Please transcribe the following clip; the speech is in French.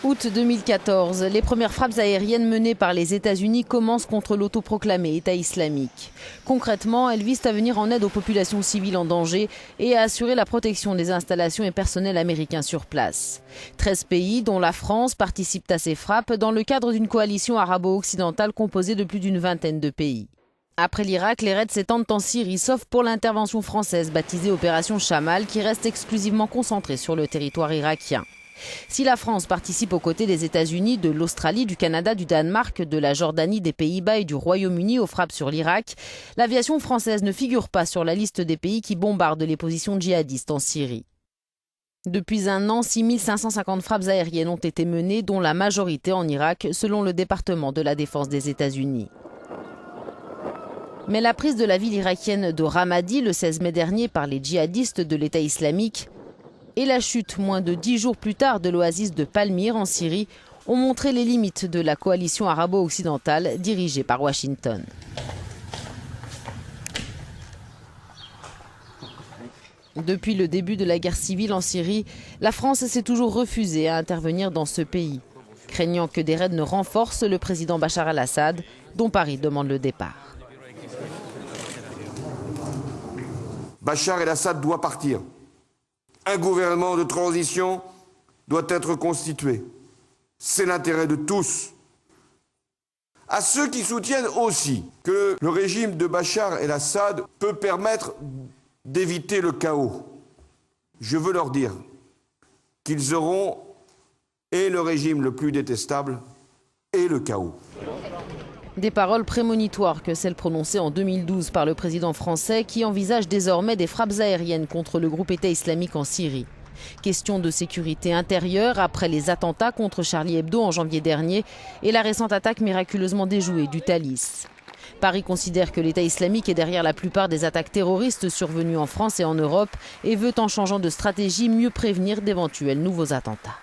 Août 2014, les premières frappes aériennes menées par les États-Unis commencent contre l'autoproclamé État islamique. Concrètement, elles visent à venir en aide aux populations civiles en danger et à assurer la protection des installations et personnels américains sur place. 13 pays, dont la France, participent à ces frappes dans le cadre d'une coalition arabo-occidentale composée de plus d'une vingtaine de pays. Après l'Irak, les raids s'étendent en Syrie, sauf pour l'intervention française baptisée Opération Chamal, qui reste exclusivement concentrée sur le territoire irakien. Si la France participe aux côtés des États-Unis, de l'Australie, du Canada, du Danemark, de la Jordanie, des Pays-Bas et du Royaume-Uni aux frappes sur l'Irak, l'aviation française ne figure pas sur la liste des pays qui bombardent les positions djihadistes en Syrie. Depuis un an, 6550 frappes aériennes ont été menées, dont la majorité en Irak, selon le département de la défense des États-Unis. Mais la prise de la ville irakienne de Ramadi le 16 mai dernier par les djihadistes de l'État islamique et la chute moins de 10 jours plus tard de l'oasis de Palmyre en Syrie ont montré les limites de la coalition arabo-occidentale dirigée par Washington. Depuis le début de la guerre civile en Syrie, la France s'est toujours refusée à intervenir dans ce pays, craignant que des raids ne renforcent le président Bachar al-Assad, dont Paris demande le départ. Bachar el-Assad doit partir. Un gouvernement de transition doit être constitué. C'est l'intérêt de tous. À ceux qui soutiennent aussi que le régime de Bachar el-Assad peut permettre d'éviter le chaos, je veux leur dire qu'ils auront et le régime le plus détestable et le chaos. Des paroles prémonitoires que celles prononcées en 2012 par le président français qui envisage désormais des frappes aériennes contre le groupe État islamique en Syrie. Question de sécurité intérieure après les attentats contre Charlie Hebdo en janvier dernier et la récente attaque miraculeusement déjouée du Thalys. Paris considère que l'État islamique est derrière la plupart des attaques terroristes survenues en France et en Europe et veut, en changeant de stratégie, mieux prévenir d'éventuels nouveaux attentats.